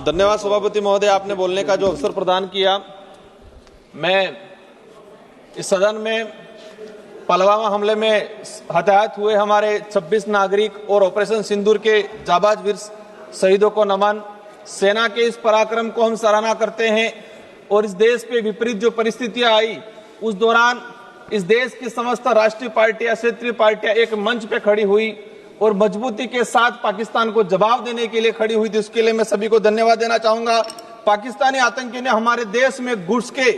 धन्यवाद सभापति महोदय, आपने बोलने का जो अवसर प्रदान किया। मैं इस सदन में पुलवामा हमले में हताहत हुए हमारे 26 नागरिक और ऑपरेशन सिंदूर के जाबाज वीर शहीदों को नमन। सेना के इस पराक्रम को हम सराहना करते हैं और इस देश पे विपरीत जो परिस्थितियां आई उस दौरान इस देश की समस्त राष्ट्रीय पार्टियां, क्षेत्रीय पार्टियां एक मंच पे खड़ी हुई और मजबूती के साथ पाकिस्तान को जवाब देने के लिए खड़ी हुई थी। उसके लिए मैं सभी को धन्यवाद देना चाहूंगा। पाकिस्तानी आतंकी ने हमारे देश में घुस के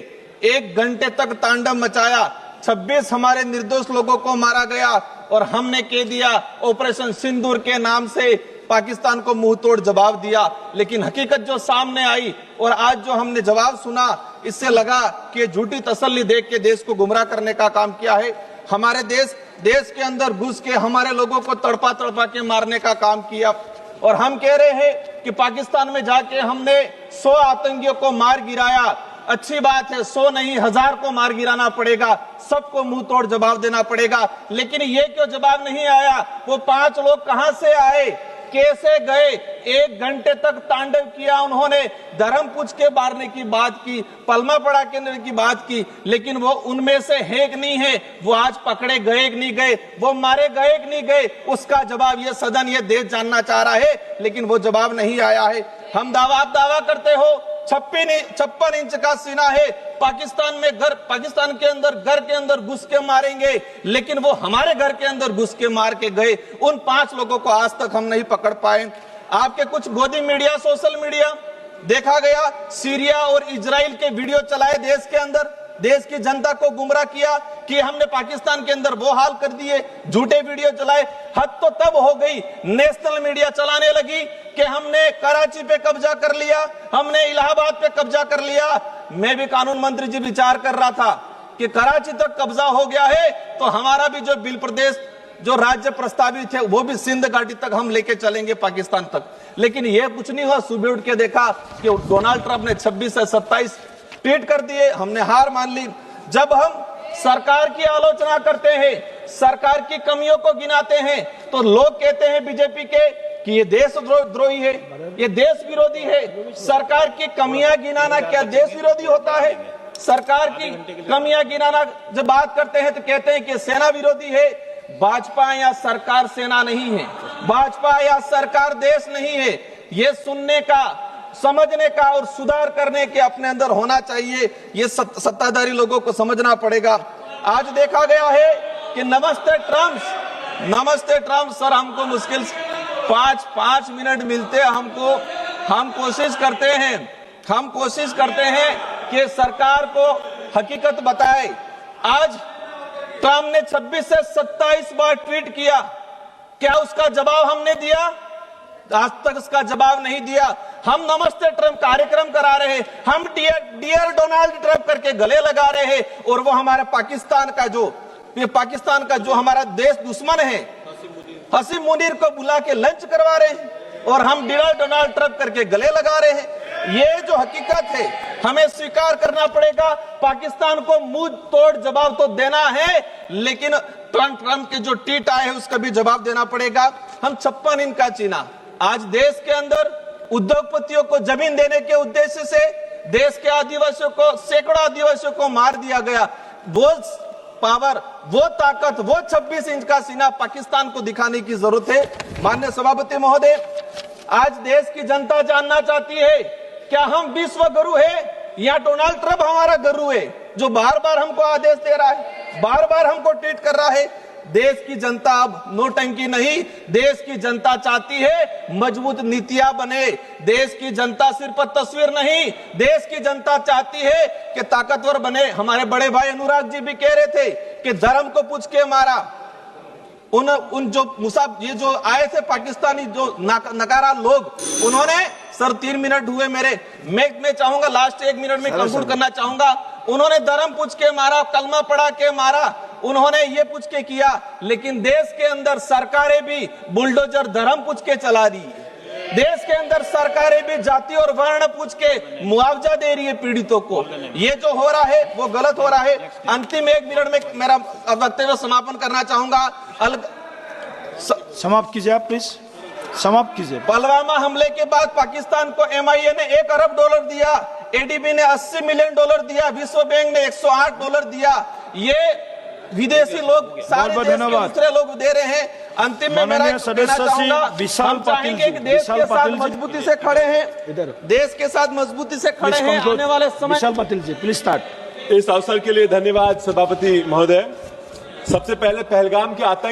1 घंटे तक तांडव मचाया। 26 हमारे निर्दोष लोगों को मारा गया और हमने कह दिया ऑपरेशन सिंदूर के नाम से पाकिस्तान को मुंह तोड़ जवाब दिया। लेकिन हकीकत जो सामने आई और आज जो हमने जवाब सुना, इससे लगा कि झूठी तसल्ली देख के देश को गुमराह करने का काम किया है। हमारे देश के अंदर घुस के हमारे लोगों को तड़पा तड़पा के मारने का काम किया और हम कह रहे हैं कि पाकिस्तान में जाके हमने 100 आतंकियों को मार गिराया। अच्छी बात है, 100 नहीं 1000 को मार गिराना पड़ेगा, सबको मुंह तोड़ जवाब देना पड़ेगा। लेकिन ये क्यों जवाब नहीं आया? वो 5 लोग कहां से आए, कैसे गए? 1 घंटे तक तांडव किया उन्होंने, धर्म पूछ के मारने की बात की, पलमा पड़ा के की बात की, लेकिन वो उनमें से है कि नहीं है? वो आज पकड़े गए कि नहीं गए? वो मारे गए कि नहीं गए? उसका जवाब ये सदन, ये देश जानना चाह रहा है, लेकिन वो जवाब नहीं आया है। हम आप दावा करते हो 56 इंच का सीना है, पाकिस्तान के अंदर घुस के मारेंगे, लेकिन वो हमारे घर के अंदर घुस के मार के गए। उन 5 लोगों को आज तक हम नहीं पकड़ पाए। आपके कुछ गोदी मीडिया, सोशल मीडिया देखा गया, सीरिया और इजराइल के वीडियो चलाए देश के अंदर, देश की जनता को गुमराह किया कि हमने पाकिस्तान के अंदर वो हाल कर दिए, झूठे वीडियो चलाए। हद तो तब हो गई, नेशनल मीडिया चलाने लगी कि हमने कराची पे कब्जा कर लिया, हमने इलाहाबाद पे कब्जा कर लिया। मैं भी कानून मंत्री जी विचार कर रहा था कि कराची तक कब्जा हो गया है तो हमारा भी जो बिल प्रदेश जो राज्य प्रस्तावित है वो भी सिंध घाटी तक हम लेके चलेंगे, पाकिस्तान तक। लेकिन ये कुछ नहीं हुआ। सुबह उठ के देखा कि डोनाल्ड ट्रंप ने 26 से 27 ट्वीट कर दिए, हमने हार मान ली। जब हम सरकार की आलोचना करते हैं, सरकार की कमियों को गिनाते हैं, तो लोग कहते हैं बीजेपी के कि ये देशद्रोही है, ये देश विरोधी है। सरकार की कमियां गिनाना क्या देश विरोधी होता है? सरकार की कमियां गिनाना जब बात करते हैं तो कहते हैं कि सेना विरोधी है। भाजपा या सरकार सेना नहीं है, भाजपा या सरकार देश नहीं है। ये सुनने का, समझने का और सुधार करने के अपने अंदर होना चाहिए। ये सत्ताधारी लोगों को समझना पड़ेगा। आज देखा गया है कि नमस्ते ट्रम्प सर, हमको मुश्किल 5 मिनट मिलते हमको। हम कोशिश करते हैं कि सरकार को हकीकत बताए। आज ट्रम्प ने 26 से 27 बार ट्वीट किया, क्या उसका जवाब हमने दिया? आज तक उसका जवाब नहीं दिया। हम नमस्ते ट्रम्प कार्यक्रम करा रहे हैं, हम डियर डोनाल्ड ट्रम्प करके गले लगा रहे हैं और वो हमारा पाकिस्तान का जो हमारा देश दुश्मन है हसीम मुनीर को बुला के लंच करवा रहे हैं और हम डियर डोनाल्ड ट्रम्प करके गले लगा रहे हैं। ये जो हकीकत है हमें स्वीकार करना पड़ेगा। पाकिस्तान को मुंह तोड़ जवाब तो देना है, लेकिन ट्रम्प के जो ट्वीट आए हैं उसका भी जवाब देना पड़ेगा। हम 56 इंच का चीना, आज देश के अंदर उद्योगपतियों को जमीन देने के उद्देश्य से देश के आदिवासियों को, सैकड़ों आदिवासियों को मार दिया गया। वो पावर, वो ताकत, वो 26 इंच का सीना पाकिस्तान को दिखाने की जरूरत है। माननीय सभापति महोदय, आज देश की जनता जानना चाहती है क्या हम विश्व गुरु है या डोनाल्ड ट्रम्प हमारा गुरु है जो बार बार हमको आदेश दे रहा है, बार बार हमको ट्वीट कर रहा है। देश की जनता अब नोटंकी नहीं, देश की जनता चाहती है मजबूत नीतियां बने। देश की जनता सिर्फ तस्वीर नहीं, देश की जनता चाहती है कि ताकतवर बने। हमारे बड़े भाई अनुराग जी भी कह रहे थे कि धर्म को पूछ के मारा। उन जो ये जो आए थे पाकिस्तानी जो नकारा लोग, उन्होंने सर 3 मिनट हुए मेरे, मैं चाहूंगा लास्ट 1 मिनट में कंक्लूड करना चाहूंगा। उन्होंने धर्म पूछ के मारा, कलमा पढ़ा के मारा, उन्होंने ये पूछ के किया, लेकिन देश के अंदर सरकारें भी बुलडोजर धर्म पूछ के चला रही है। देश के अंदर सरकारें भी जाति और वर्ण पूछ के मुआवजा दे रही है पीड़ितों को। ये जो हो रहा है वो गलत हो रहा है। अंतिम 1 मिनट में मेरा वक्तव्य समापन करना चाहूंगा। समाप्त कीजिए आप प्लीज। समाप्त कीजिए। पुलवामा हमले के बाद पाकिस्तान को MIA ने $1 अरब दिया, ADB ने $80 मिलियन दिया, विश्व बैंक ने $108 दिया। ये विदेशी लोग सारे देश के दूसरे लोग दे रहे हैं। अंतिम में मेरा कहना चाहूंगा, हम चाहेंगे कि देश के साथ मजबूती से खड़े हैं, देश के साथ मजबूती से खड़े हैं। आने वाले समय विशाल पाटिल जी प्लीज स्टार्ट। इस अवसर के लिए धन्यवाद सभापति महोदय। सबसे पहले पहलगाम के आतंक